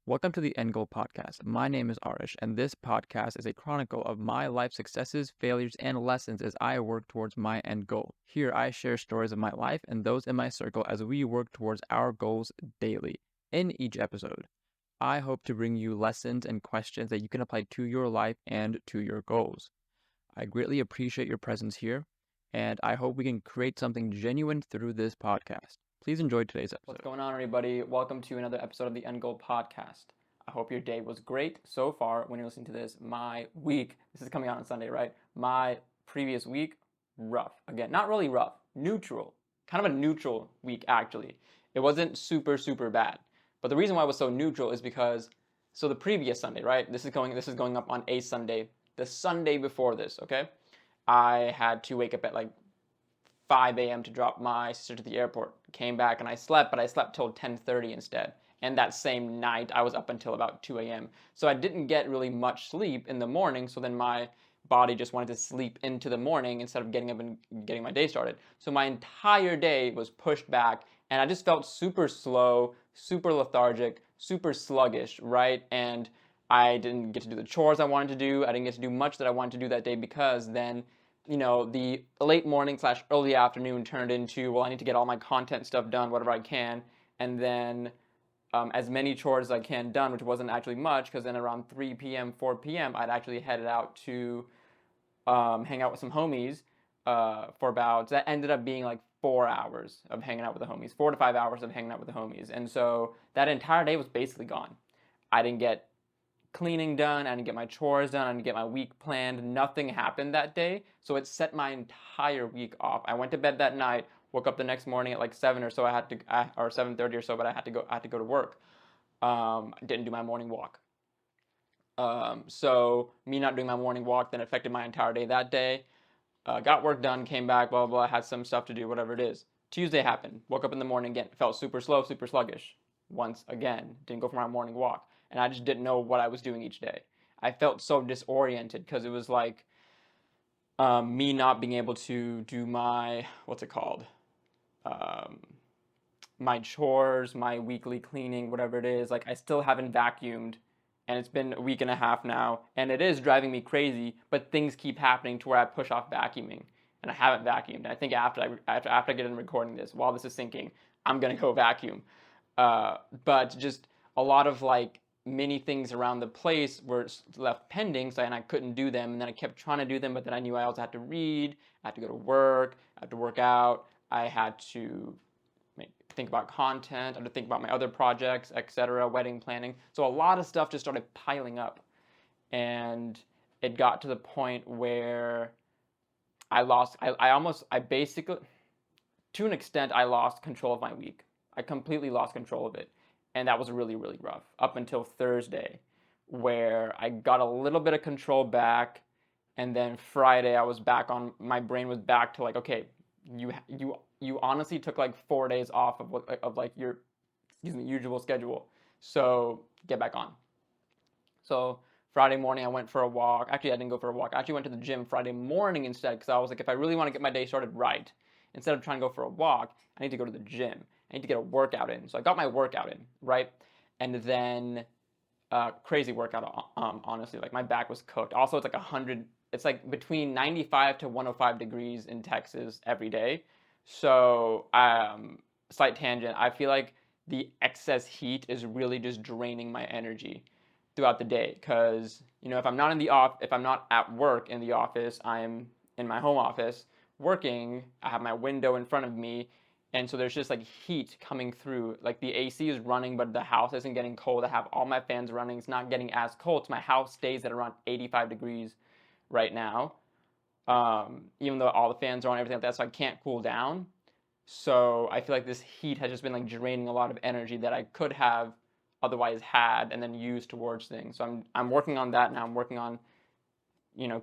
Welcome to the End Goal Podcast. My name is Arish, and this podcast is a chronicle of my life successes, failures, and lessons as I work towards my end goal. Here, I share stories of my life and those in my circle as we work towards our goals daily. In each episode, I hope to bring you lessons and questions that you can apply to your life and to your goals. I greatly appreciate your presence here, and I hope we can create something genuine through this podcast. Please enjoy today's episode. What's going on, everybody? Welcome to another episode of the End Goal Podcast. I hope your day was great so far when you're listening to this. My week, this is coming out on Sunday, right? My previous week, rough. Again, not really rough, neutral. Kind of a neutral week, actually. It wasn't super, super bad. But the reason why it was so neutral is because, so the previous Sunday, right? This is going up on a Sunday. The Sunday before this, okay? I had to wake up at like 5 a.m. to drop my sister to the airport. Came back and I slept, but I slept till 10:30 instead. And that same night, I was up until about 2 a.m. So I didn't get really much sleep in the morning. So then my body just wanted to sleep into the morning instead of getting up and getting my day started. So my entire day was pushed back, and I just felt super slow, super lethargic, super sluggish, right? And I didn't get to do the chores I wanted to do. I didn't get to do much that I wanted to do that day because then the late morning / early afternoon turned into, well, I need to get all my content stuff done, whatever I can, and then as many chores as I can done, which wasn't actually much, because then around 3 p.m., 4 p.m., I'd actually headed out to hang out with some homies for about, that ended up being like 4 hours of hanging out with the homies, 4 to 5 hours of hanging out with the homies. And so that entire day was basically gone. I didn't get cleaning done, I didn't get my chores done, I didn't get my week planned. Nothing happened that day, so it set my entire week off. I went to bed that night, woke up the next morning at like 7 or so. Or 7:30 or so, but I had to go to work. Didn't do my morning walk. So me not doing my morning walk then affected my entire day that day. Got work done, came back, blah, blah, blah, had some stuff to do, whatever it is. Tuesday happened. Woke up in the morning again. Felt super slow, super sluggish. Once again, didn't go for my morning walk. And I just didn't know what I was doing each day. I felt so disoriented because it was like me not being able to do my, what's it called? Um, my chores, my weekly cleaning, whatever it is. Like, I still haven't vacuumed, and it's been a week and a half now, and it is driving me crazy, but things keep happening to where I push off vacuuming, and I haven't vacuumed. And I think after I get in recording this, while this is syncing, I'm gonna go vacuum. But just a lot of like many things around the place were left pending, so and I couldn't do them, and then I kept trying to do them, but then I knew I also had to read, I had to go to work, I had to work out, I had to think about content, I had to think about my other projects, etc., wedding planning. So a lot of stuff just started piling up, and it got to the point where I basically, to an extent, I lost control of my week. I completely lost control of it. And that was really, really rough up until Thursday, where I got a little bit of control back. And then Friday, my brain was back to like, okay, you honestly took like 4 days off of like your, usual schedule. So get back on. So Friday morning, I went for a walk. Actually, I didn't go for a walk. I actually went to the gym Friday morning instead, because I was like, if I really want to get my day started right, instead of trying to go for a walk, I need to go to the gym. I need to get a workout in. So I got my workout in, right? And then crazy workout, honestly. Like, my back was cooked. Also, it's like 100, it's like between 95 to 105 degrees in Texas every day. So, slight tangent, I feel like the excess heat is really just draining my energy throughout the day, because if I'm not at work in the office, I'm in my home office working. I have my window in front of me, and so there's just like heat coming through. Like, the AC is running, but the house isn't getting cold. I have all my fans running. It's not getting as cold. So my house stays at around 85 degrees right now, even though all the fans are on, everything like that. So I can't cool down. So I feel like this heat has just been like draining a lot of energy that I could have otherwise had and then used towards things. So I'm working on that now. I'm working on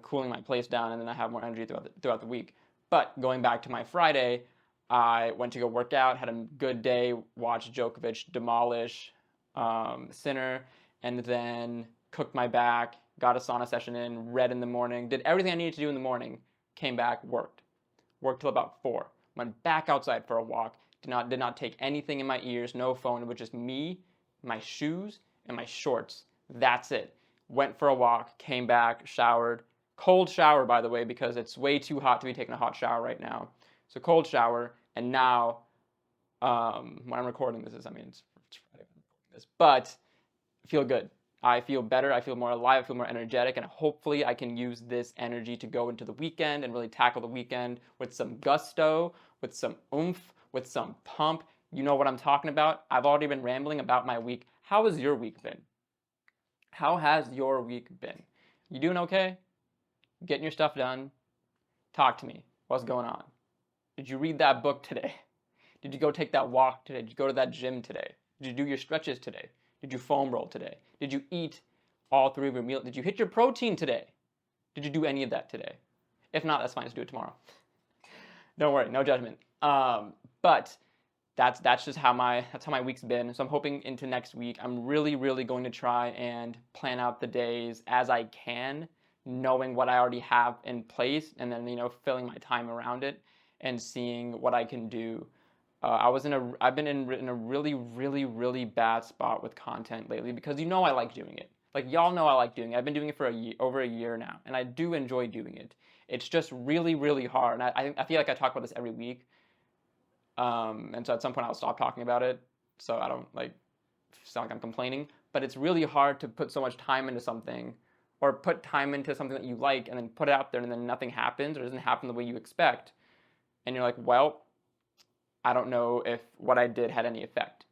cooling my place down, and then I have more energy throughout the week. But going back to my Friday, I went to go work out, had a good day, watched Djokovic demolish Sinner, and then cooked my back, got a sauna session in, read in the morning, did everything I needed to do in the morning, came back, worked till about 4, went back outside for a walk, did not take anything in my ears, no phone. It was just me, my shoes, and my shorts. That's it. Went for a walk, came back, showered. Cold shower, by the way, because it's way too hot to be taking a hot shower right now. So cold shower, and now when I'm recording this, it's Friday when I'm recording this, but I feel good. I feel better. I feel more alive. I feel more energetic, and hopefully I can use this energy to go into the weekend and really tackle the weekend with some gusto, with some oomph, with some pump. You know what I'm talking about. I've already been rambling about my week. How has your week been? How has your week been? You doing okay? Getting your stuff done? Talk to me. What's going on? Did you read that book today? Did you go take that walk today? Did you go to that gym today? Did you do your stretches today? Did you foam roll today? Did you eat all 3 of your meals? Did you hit your protein today? Did you do any of that today? If not, that's fine. Just do it tomorrow. Don't worry, no judgment. But that's just how my week's been. So I'm hoping into next week, I'm really going to try and plan out the days as I can, knowing what I already have in place, and then filling my time around it and seeing what I can do. I've been in a really bad spot with content lately because I like doing it. Like y'all know I like doing it. I've been doing it for over a year now, and I do enjoy doing it. It's just really hard, and I feel like I talk about this every week. And so at some point I'll stop talking about it, so I don't sound like I'm complaining. But it's really hard to put so much time into something, or put time into something that you like, and then put it out there, and then nothing happens, or doesn't happen the way you expect, and you're like, well, I don't know if what I did had any effect.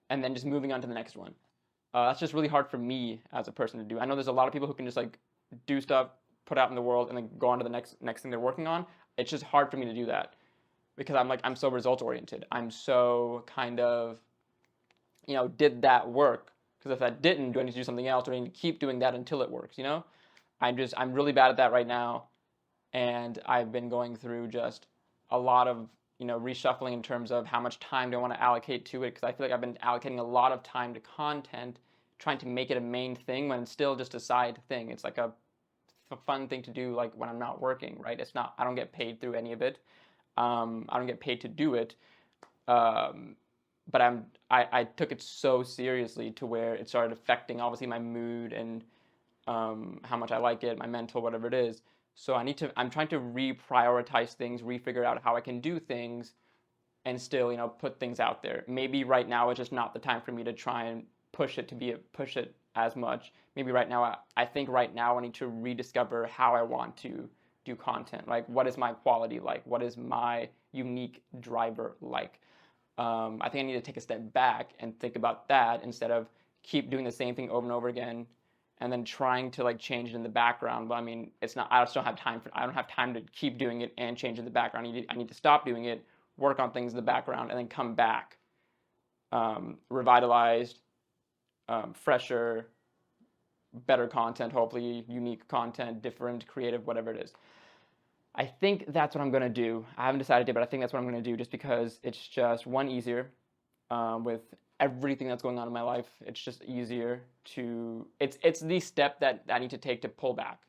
And then just moving on to the next one. That's just really hard for me as a person to do. I know there's a lot of people who can just do stuff, put out in the world, and then go on to the next thing they're working on. It's just hard for me to do that because I'm so result oriented. I'm so kind of, did that work? Because if that didn't, do I need to do something else, or do I need to keep doing that until it works? I'm really bad at that right now, and I've been going through just a lot of reshuffling in terms of how much time do I want to allocate to it, because I feel like I've been allocating a lot of time to content, trying to make it a main thing when it's still just a side thing. It's like a fun thing to do when I'm not working, right? It's not, I don't get paid through any of it. I don't get paid to do it. But I took it so seriously to where it started affecting obviously my mood and how much I like it, my mental, whatever it is. So I'm trying to reprioritize things, refigure out how I can do things, and still, put things out there. Maybe right now it's just not the time for me to try and push it as much. Maybe right now, I think right now I need to rediscover how I want to do content. Like, what is my quality like? What is my unique driver like? I think I need to take a step back and think about that instead of keep doing the same thing over and over again, and then trying to change it in the background. But I mean, it's not. I just don't have time I don't have time to keep doing it and change in the background. I need to stop doing it, work on things in the background, and then come back, revitalized, fresher, better content, hopefully unique content, different, creative, whatever it is. I think that's what I'm gonna do. I haven't decided yet, but I think that's what I'm gonna do, just because it's just easier with everything that's going on in my life. It's just easier to, it's the step that I need to take to pull back.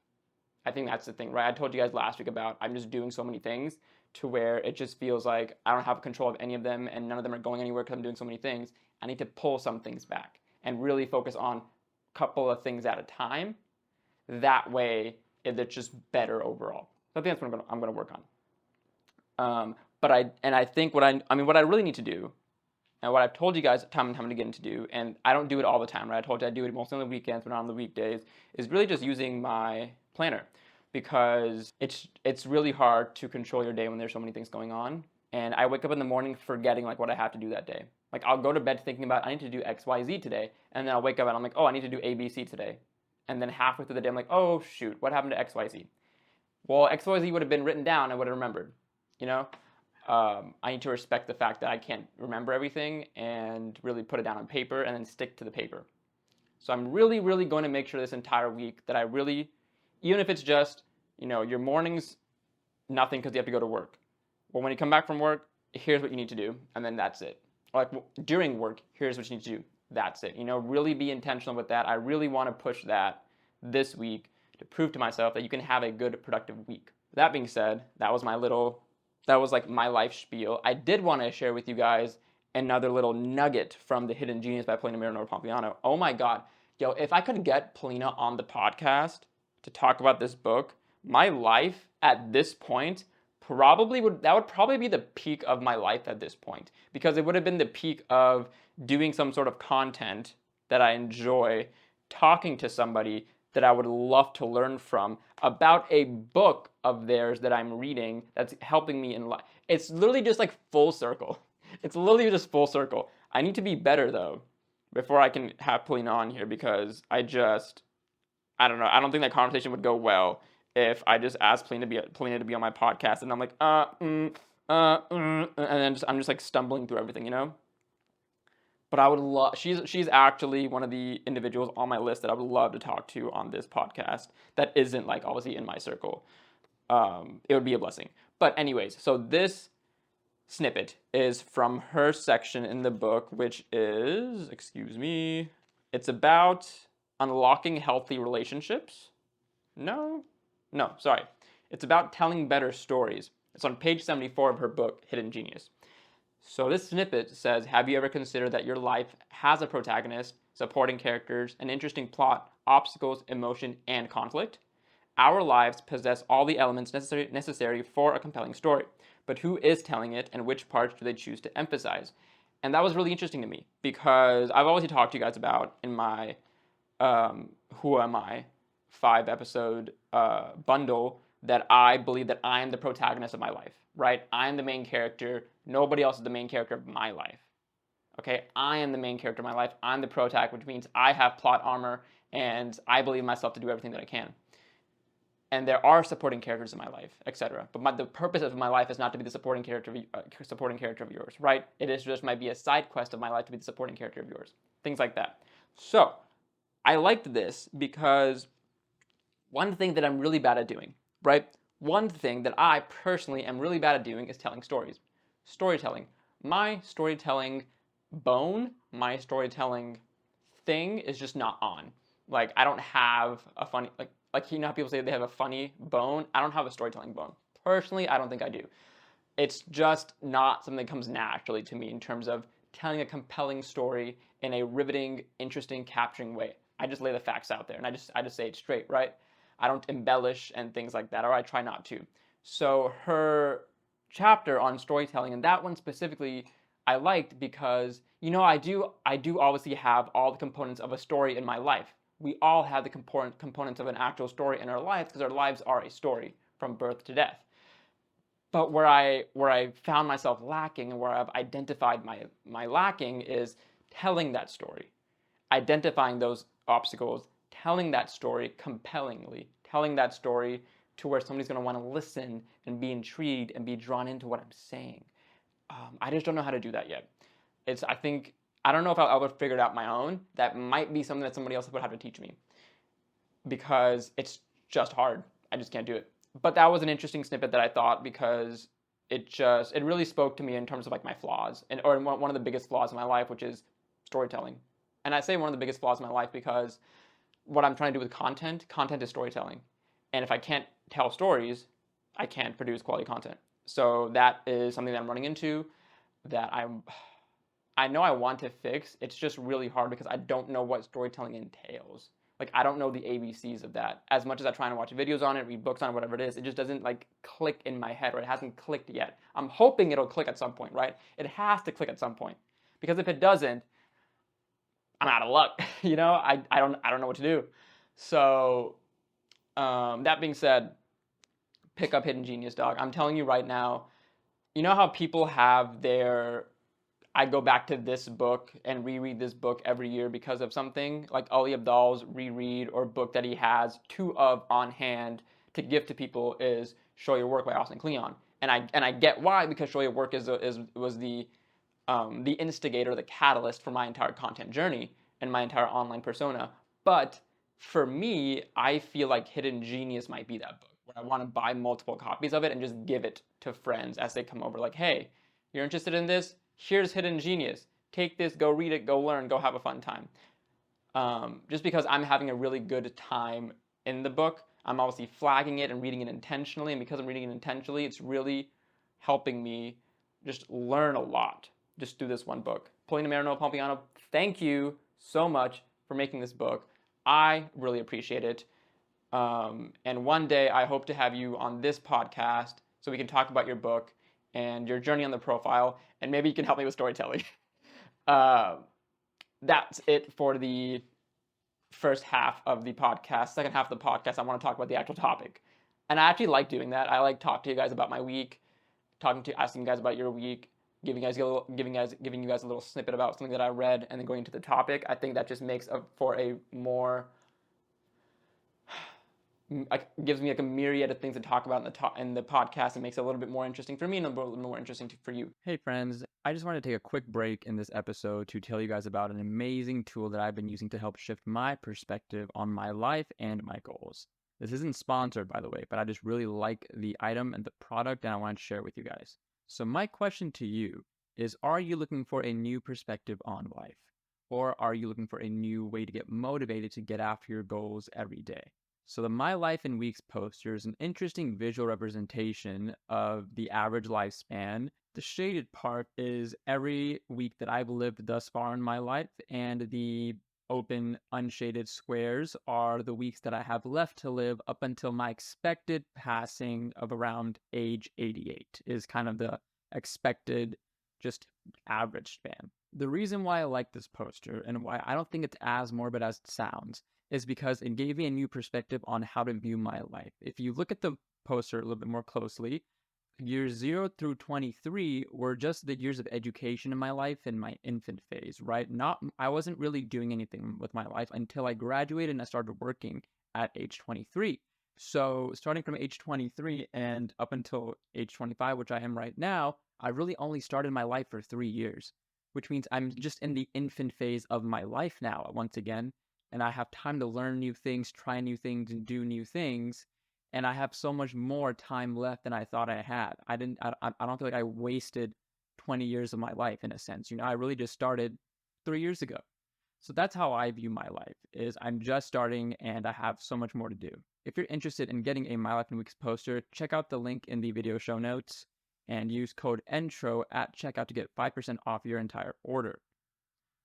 I think that's the thing, right? I told you guys last week about I'm just doing so many things to where it just feels like I don't have control of any of them, and none of them are going anywhere because I'm doing so many things. I need to pull some things back and really focus on a couple of things at a time. That way, it's just better overall. So I think that's what I'm gonna work on. But I think what I really need to do, and what I've told you guys time and time again to do, and I don't do it all the time, right? I told you I do it mostly on the weekends, but not on the weekdays, is really just using my planner, because it's really hard to control your day when there's so many things going on. And I wake up in the morning forgetting what I have to do that day. I'll go to bed thinking about I need to do X, Y, Z today, and then I'll wake up and I'm like, oh, I need to do A, B, C today. And then halfway through the day, I'm like, oh shoot, what happened to X, Y, Z? Well, X, Y, Z would have been written down, I would have remembered, I need to respect the fact that I can't remember everything, and really put it down on paper and then stick to the paper. So I'm really going to make sure this entire week that I really, even if it's just, your mornings, nothing because you have to go to work. Well, when you come back from work, here's what you need to do, and then that's it. During work, here's what you need to do. That's it. Really be intentional with that. I really want to push that this week to prove to myself that you can have a good, productive week. That being said, that was my life spiel. I did want to share with you guys another little nugget from The Hidden Genius by Polina Mironova-Pompliano. Oh my God. Yo, if I could get Polina on the podcast to talk about this book, my life at this point would probably be the peak of my life at this point, because it would have been the peak of doing some sort of content that I enjoy, talking to somebody that I would love to learn from about a book of theirs that I'm reading that's helping me in life. It's literally just like full circle. It's literally just full circle. I need to be better though before I can have Polina on here, because I don't know. I don't think that conversation would go well if I just asked Polina to be on my podcast and I'm like, and then I'm just like stumbling through everything, you know? But I would love, she's actually one of the individuals on my list that I would love to talk to on this podcast that isn't like obviously in my circle. It would be a blessing. But anyways, so this snippet is from her section in the book, which is, it's about unlocking healthy relationships. No, sorry. It's about telling better stories. It's on page 74 of her book, Hidden Genius. So this snippet says, have you ever considered that your life has a protagonist, supporting characters, an interesting plot, obstacles, emotion, and conflict? Our lives possess all the elements necessary for a compelling story, but who is telling it and which parts do they choose to emphasize? And that was really interesting to me, because I've always talked to you guys about in my Who Am I 5-episode bundle that I believe that I am the protagonist of my life, right? I am the main character. Nobody else is the main character of my life. Okay, I am the main character of my life. I'm the protagonist, which means I have plot armor and I believe myself to do everything that I can. And there are supporting characters in my life, etc. But the purpose of my life is not to be the supporting character of yours, right? It is just might be a side quest of my life to be the supporting character of yours. Things like that. So I liked this because one thing that I'm really bad at doing, right? One thing that I personally am really bad at doing is telling stories. Storytelling. My storytelling my storytelling thing is just not on. Like, I don't have a funny, you know how people say they have a funny bone? I don't have a storytelling bone. Personally, I don't think I do. It's just not something that comes naturally to me in terms of telling a compelling story in a riveting, interesting, capturing way. I just lay the facts out there and I just say it straight, right? I don't embellish and things like that, or I try not to. So her chapter on storytelling, and that one specifically I liked because, you know, I do obviously have all the components of a story in my life. We all have the components of an actual story in our life because our lives are a story from birth to death. But where I found myself lacking and where I've identified my lacking is telling that story, identifying those obstacles, telling that story compellingly, telling that story to where somebody's going to want to listen and be intrigued and be drawn into what I'm saying. I just don't know how to do that yet. I don't know if I'll ever figure it out my own. That might be something that somebody else would have to teach me, because it's just hard. I just can't do it. But that was an interesting snippet that I thought, because it really spoke to me in terms of like my flaws, or one of the biggest flaws in my life, which is storytelling. And I say one of the biggest flaws in my life because what I'm trying to do with content is storytelling. And if I can't tell stories, I can't produce quality content. So that is something that I'm running into that I know I want to fix. It's just really hard because I don't know what storytelling entails. Like, I don't know the ABCs of that. As much as I try and watch videos on it, read books on it, whatever it is, it just doesn't like click in my head, or it hasn't clicked yet. I'm hoping it'll click at some point, right? It has to click at some point. Because if it doesn't, I'm out of luck. You know, I don't know what to do. So that being said, pick up Hidden Genius, dog. I'm telling you right now, you know how people have I go back to this book and reread this book every year because of something, like Ali Abdaal's reread or book that he has two of on hand to give to people is Show Your Work by Austin Kleon. And I get why, because Show Your Work was the instigator, the catalyst for my entire content journey and my entire online persona. But for me, I feel like Hidden Genius might be that book where I want to buy multiple copies of it and just give it to friends as they come over. Like, hey, you're interested in this? Here's Hidden Genius. Take this, go read it, go learn, go have a fun time. Just because I'm having a really good time in the book, I'm obviously flagging it and reading it intentionally. And because I'm reading it intentionally, it's really helping me just learn a lot. just do this one book. Polina Marino Pompiano, thank you so much for making this book. I really appreciate it. And one day I hope to have you on this podcast so we can talk about your book and your journey on the profile, and maybe you can help me with storytelling. That's it for the first half of the podcast. Second half of the podcast, I want to talk about the actual topic. And I actually like doing that. I like talking to you guys about my week, asking you guys about your week, giving you guys a little snippet about something that I read, and then going into the topic. I think that just makes for a more gives me like a myriad of things to talk about in the podcast, and makes it a little bit more interesting for me and a little more interesting for you. Hey friends, I just wanted to take a quick break in this episode to tell you guys about an amazing tool that I've been using to help shift my perspective on my life and my goals. This isn't sponsored, by the way, but I just really like the item and the product, and I want to share it with you guys. So my question to you is, are you looking for a new perspective on life? Or are you looking for a new way to get motivated to get after your goals every day? So the My Life in Weeks poster is an interesting visual representation of the average lifespan. The shaded part is every week that I've lived thus far in my life, and the open unshaded squares are the weeks that I have left to live up until my expected passing of around age 88 is kind of the expected just average span. The reason why I like this poster and why I don't think it's as morbid as it sounds is because it gave me a new perspective on how to view my life. If you look at the poster a little bit more closely, years 0 through 23 were just the years of education in my life in my infant phase, right? I wasn't really doing anything with my life until I graduated and I started working at age 23. So starting from age 23 and up until age 25, which I am right now, I really only started my life for 3 years, which means I'm just in the infant phase of my life now, once again, and I have time to learn new things, try new things, and do new things. And I have so much more time left than I thought I had. I don't feel like I wasted 20 years of my life in a sense. I really just started 3 years ago. So that's how I view my life, is I'm just starting and I have so much more to do. If you're interested in getting a My Life in Weeks poster, check out the link in the video show notes and use code ENTRO at checkout to get 5% off your entire order.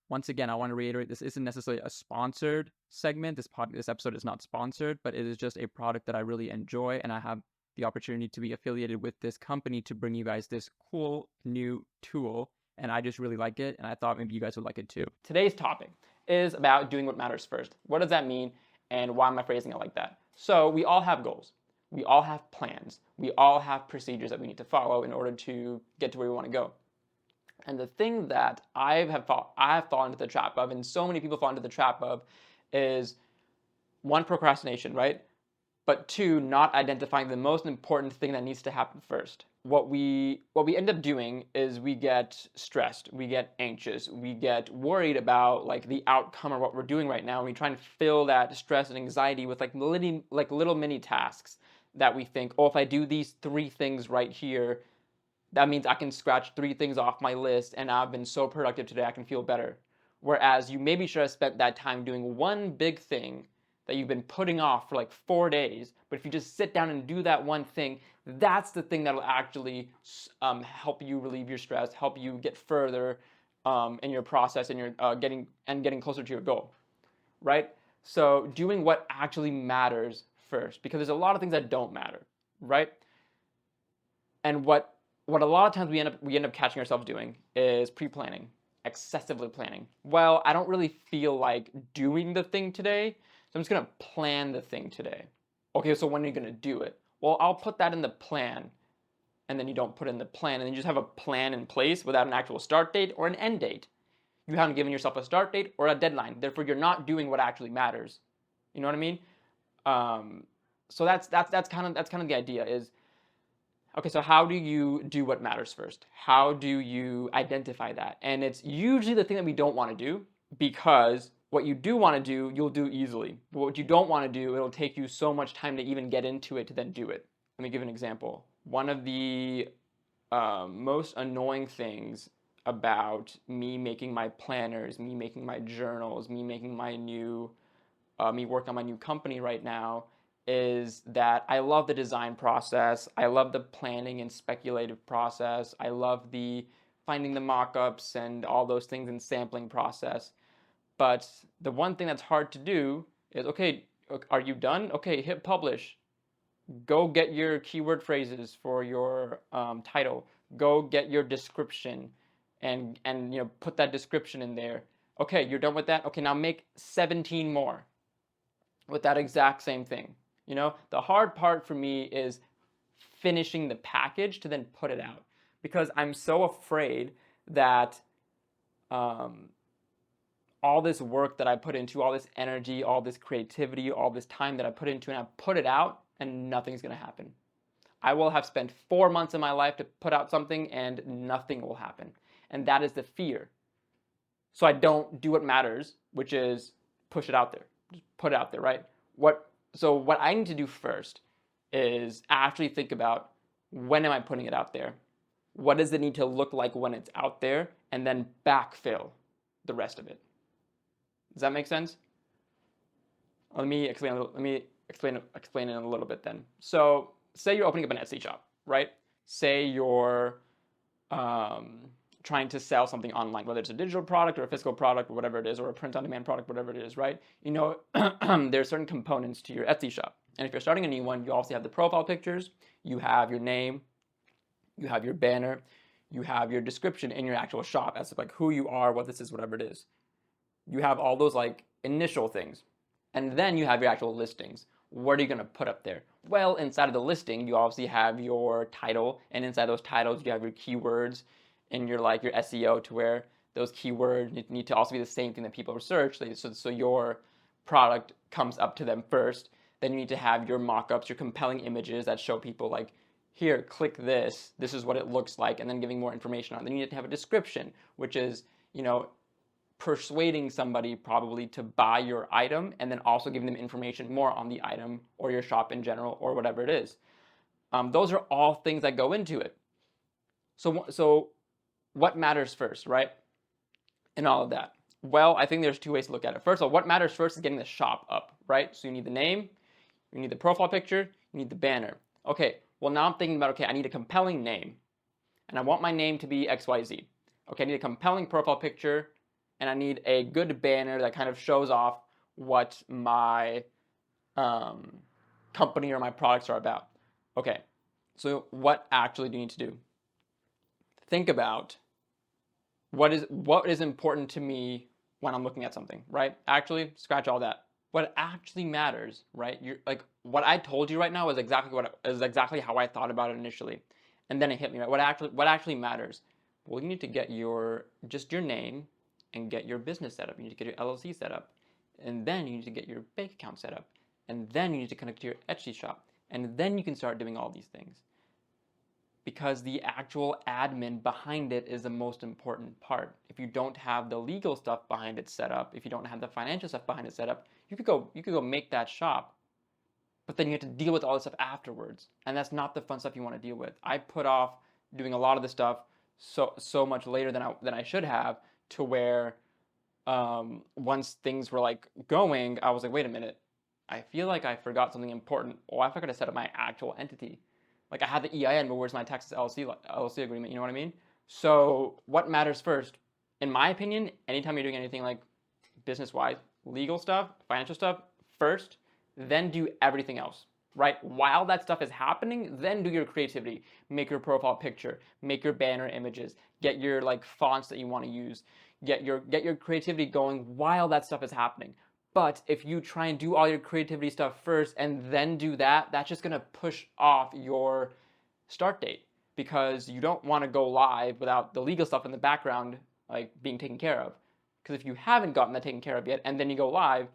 Once again, I want to reiterate, this isn't necessarily a sponsored segment. This episode is not sponsored, but it is just a product that I really enjoy, and I have the opportunity to be affiliated with this company to bring you guys this cool new tool, and I just really like it, and I thought maybe you guys would like it too. Today's topic is about doing what matters first. What does that mean, and why am I phrasing it like that? So we all have goals. We all have plans. We all have procedures that we need to follow in order to get to where we want to go. And the thing that I have fallen into the trap of, and so many people fall into the trap of, is one, procrastination, right? But two, not identifying the most important thing that needs to happen first. What we end up doing is we get stressed, we get anxious, we get worried about like the outcome of what we're doing right now, and we try and fill that stress and anxiety with like little mini tasks that we think, oh, if I do these 3 things right here, that means I can scratch 3 things off my list and I've been so productive today, I can feel better. Whereas you maybe should have spent that time doing one big thing that you've been putting off for like 4 days, but if you just sit down and do that one thing, that's the thing that will actually help you relieve your stress, help you get further in your process, and your getting closer to your goal, right? So doing what actually matters first, because there's a lot of things that don't matter, right? And what a lot of times we end up catching ourselves doing is pre-planning, excessively planning. Well, I don't really feel like doing the thing today, so I'm just gonna plan the thing today. Okay, so when are you gonna do it? Well, I'll put that in the plan, and then you don't put it in the plan, and then you just have a plan in place without an actual start date or an end date. You haven't given yourself a start date or a deadline. Therefore, you're not doing what actually matters. You know what I mean? So that's kind of the idea is. Okay, so how do you do what matters first? How do you identify that? And it's usually the thing that we don't want to do, because what you do want to do, you'll do easily. But what you don't want to do, it'll take you so much time to even get into it to then do it. Let me give an example. One of the most annoying things about me making my planners, me making my journals, me making me working on my new company right now, is that I love the design process. I love the planning and speculative process. I love the finding the mock-ups and all those things in sampling process. But the one thing that's hard to do is, okay, are you done? Okay, hit publish. Go get your keyword phrases for your title. Go get your description and put that description in there. Okay, you're done with that? Okay, now make 17 more with that exact same thing. The hard part for me is finishing the package to then put it out, because I'm so afraid that all this work that I put into, all this energy, all this creativity, all this time that I put into, and I put it out and nothing's going to happen. I will have spent 4 months of my life to put out something and nothing will happen. And that is the fear. So I don't do what matters, which is push it out there. Just put it out there, right? So what I need to do first is actually think about, when am I putting it out there? What does it need to look like when it's out there? And then backfill the rest of it. Does that make sense? Let me explain it in a little bit then. So say you're opening up an Etsy shop, right? Say you're trying to sell something online, whether it's a digital product or a physical product or whatever it is, or a print-on-demand product, whatever it is, right? There's certain components to your Etsy shop. And if you're starting a new one, you obviously have the profile pictures, you have your name, you have your banner, you have your description in your actual shop as to like who you are, what this is, whatever it is. You have all those like initial things. And then you have your actual listings. What are you going to put up there? Well, inside of the listing, you obviously have your title, and inside those titles, you have your keywords and your SEO, to where those keywords need to also be the same thing that people search. So your product comes up to them first. Then you need to have your mock-ups, your compelling images that show people like, here, click this. This is what it looks like, and then giving more information on it. Then you need to have a description, which is, persuading somebody probably to buy your item, and then also giving them information more on the item or your shop in general or whatever it is. Those are all things that go into it. So what matters first, right? And all of that. Well, I think there's two ways to look at it. First of all, what matters first is getting the shop up, right? So you need the name, you need the profile picture, you need the banner. Okay, well now I'm thinking about, okay, I need a compelling name, and I want my name to be XYZ. Okay, I need a compelling profile picture, and I need a good banner that kind of shows off what my company or my products are about. Okay, so what actually do you need to do? Think about what is important to me when I'm looking at something, right? Actually, scratch all that. What actually matters, right? You're like, what I told you right now is exactly how I thought about it initially, and then it hit me, right? What actually matters? Well, you need to get your name and get your business set up. You need to get your LLC set up, and then you need to get your bank account set up, and then you need to connect to your Etsy shop, and then you can start doing all these things. Because the actual admin behind it is the most important part. If you don't have the legal stuff behind it set up, if you don't have the financial stuff behind it set up, you could go make that shop, but then you have to deal with all this stuff afterwards, and that's not the fun stuff you want to deal with. I put off doing a lot of this stuff so much later than I should have, to where once things were like going, I was like, wait a minute, I feel like I forgot something important. Oh, I forgot to set up my actual entity. Like, I had the EIN, but where's my Texas LLC agreement? You know what I mean? So what matters first? In my opinion, anytime you're doing anything like business-wise, legal stuff, financial stuff first, then do everything else, right? While that stuff is happening, then do your creativity. Make your profile picture, make your banner images, get your like fonts that you want to use, get your creativity going while that stuff is happening. But if you try and do all your creativity stuff first and then do that, that's just going to push off your start date, because you don't want to go live without the legal stuff in the background like being taken care of. Because if you haven't gotten that taken care of yet, and then you go live,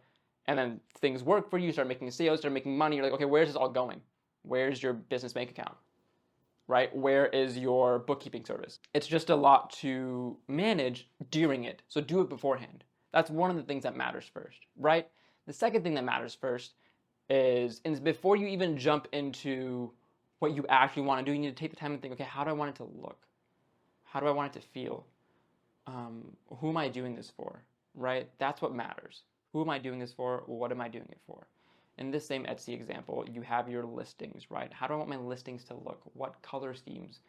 and then things work for you, start making sales, start making money, you're like, okay, where's this all going? Where's your business bank account? Right? Where is your bookkeeping service? It's just a lot to manage during it. So do it beforehand. That's one of the things that matters first, right? The second thing that matters first is before you even jump into what you actually want to do, you need to take the time and think, okay, how do I want it to look? How do I want it to feel? Who am I doing this for, right? That's what matters. Who am I doing this for? What am I doing it for? In this same Etsy example, you have your listings, right? How do I want my listings to look? What color schemes?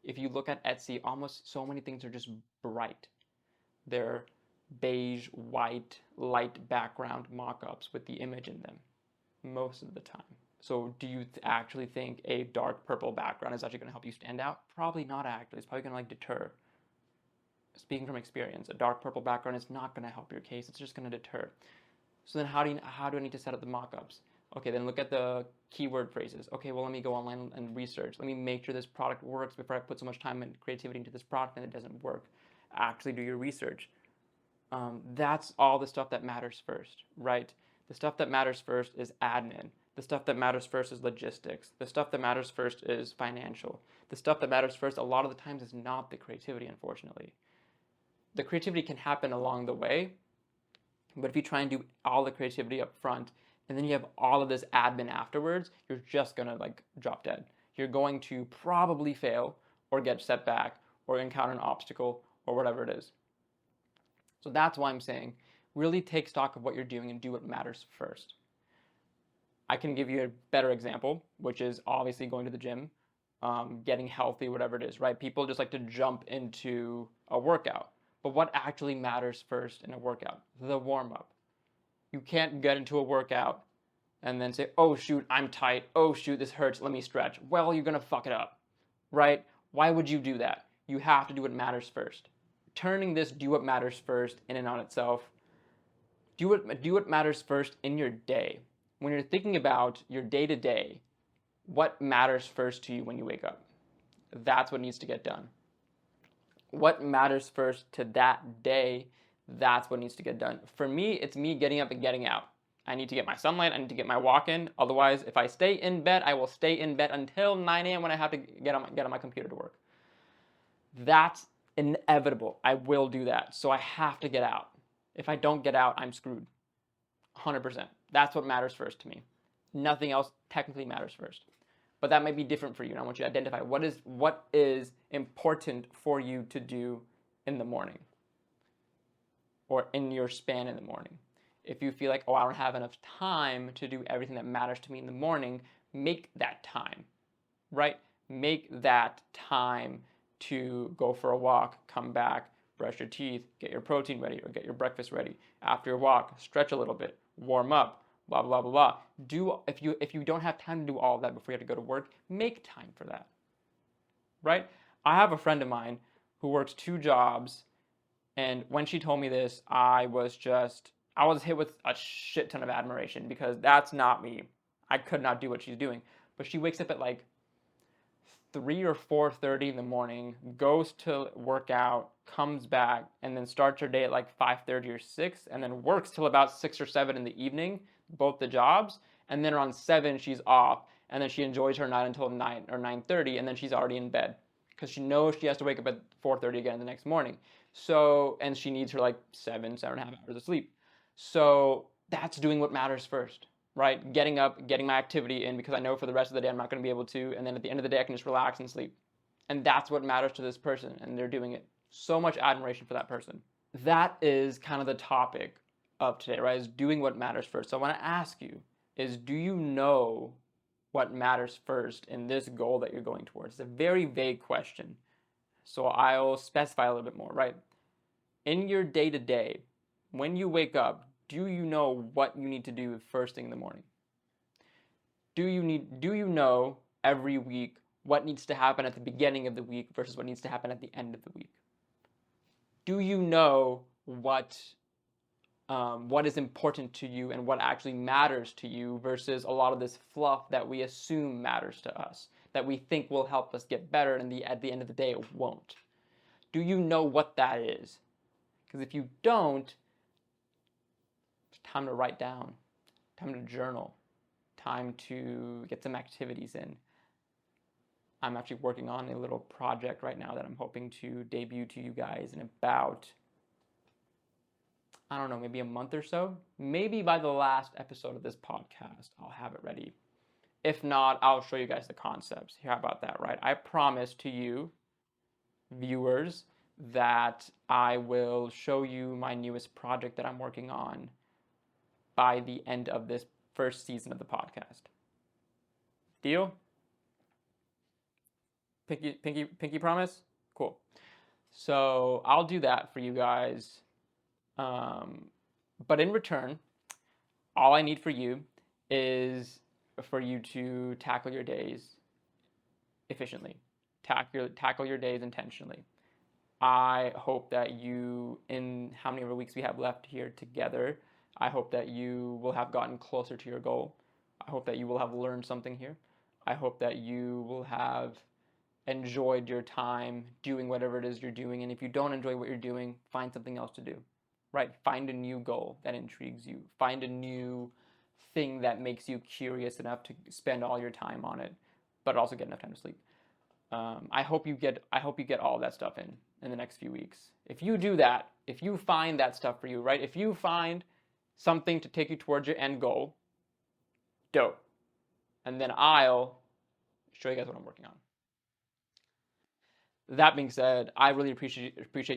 If you look at Etsy, almost so many things are just bright. They're beige, white, light background mock-ups with the image in them most of the time. So do you actually think a dark purple background is actually going to help you stand out? Probably not actually. It's probably going to like deter. Speaking from experience, a dark purple background is not going to help your case. It's just going to deter. So then how do I need to set up the mock-ups? Okay, then look at the keyword phrases. Okay, well, let me go online and research. Let me make sure this product works before I put so much time and creativity into this product and it doesn't work. Actually do your research. That's all the stuff that matters first, right? The stuff that matters first is admin. The stuff that matters first is logistics. The stuff that matters first is financial. The stuff that matters first a lot of the times is not the creativity, unfortunately. The creativity can happen along the way, but if you try and do all the creativity up front and then you have all of this admin afterwards, you're just gonna like drop dead. You're going to probably fail or get set back or encounter an obstacle or whatever it is. So that's why I'm saying really take stock of what you're doing and do what matters first. I can give you a better example, which is obviously going to the gym, getting healthy, whatever it is, right? People just like to jump into a workout. But what actually matters first in a workout? The warm-up. You can't get into a workout and then say, oh shoot, I'm tight. Oh shoot, this hurts, let me stretch. Well, you're gonna fuck it up, right? Why would you do that? You have to do what matters first. Turning this do what matters first in and on itself, do what matters first in your day. When you're thinking about your day-to-day, what matters first to you when you wake up? That's what needs to get done. What matters first to that day, that's what needs to get done. For me, it's me getting up and getting out. I need to get my sunlight, I need to get my walk in. Otherwise, if I stay in bed, I will stay in bed until 9 a.m. when I have to get on my computer to work. That's inevitable. I will do that. So I have to get out. If I don't get out, I'm screwed. 100%. That's what matters first to me. Nothing else technically matters first. But that might be different for you, and I want you to identify what is important for you to do in the morning or in your span in the morning. If you feel like, oh, I don't have enough time to do everything that matters to me in the morning, make that time, right? Make that time to go for a walk, come back, brush your teeth, get your protein ready or get your breakfast ready. After your walk, stretch a little bit, warm up, blah, blah, blah, blah. If you don't have time to do all of that before you have to go to work, make time for that, right? I have a friend of mine who works 2 jobs, and when she told me this, I was hit with a shit ton of admiration because that's not me. I could not do what she's doing. But she wakes up at like 3 or 4:30 in the morning, goes to work out, comes back, and then starts her day at like 5:30 or 6, and then works till about 6 or 7 in the evening, both the jobs, and then around 7 she's off, and then she enjoys her night until 9 or 9:30, and then she's already in bed because she knows she has to wake up at 4:30 again the next morning. So, and she needs her like 7.5 hours of sleep. So that's doing what matters first, right? Getting up, getting my activity in because I know for the rest of the day I'm not going to be able to, and then at the end of the day I can just relax and sleep. And that's what matters to this person, and they're doing it. So much admiration for that person. That is kind of the topic of today, right? Is doing what matters first. So I want to ask you is, do you know what matters first in this goal that you're going towards? It's a very vague question. So I'll specify a little bit more, right? In your day-to-day, when you wake up, do you know what you need to do first thing in the morning? Do you know every week what needs to happen at the beginning of the week versus what needs to happen at the end of the week? Do you know what is important to you and what actually matters to you versus a lot of this fluff that we assume matters to us, that we think will help us get better and at the end of the day it won't? Do you know what that is? Because if you don't, it's time to write down, time to journal, time to get some activities in. I'm actually working on a little project right now that I'm hoping to debut to you guys in about, I don't know, maybe a month or so. Maybe by the last episode of this podcast, I'll have it ready. If not, I'll show you guys the concepts. How about that, right? I promise to you, viewers, that I will show you my newest project that I'm working on by the end of this first season of the podcast. Deal? Pinky promise? Cool. So I'll do that for you guys. But in return, all I need for you is for you to tackle your days efficiently, tackle your days intentionally. I hope that you, in how many other weeks we have left here together, I hope that you will have gotten closer to your goal. I hope that you will have learned something here. I hope that you will have enjoyed your time doing whatever it is you're doing. And if you don't enjoy what you're doing, find something else to do, right? Find a new goal that intrigues you. Find a new thing that makes you curious enough to spend all your time on it, but also get enough time to sleep. I hope you get all of that stuff in the next few weeks. If you do that, if you find that stuff for you, right? If you find something to take you towards your end goal, dope. And then I'll show you guys what I'm working on. That being said, I really appreciate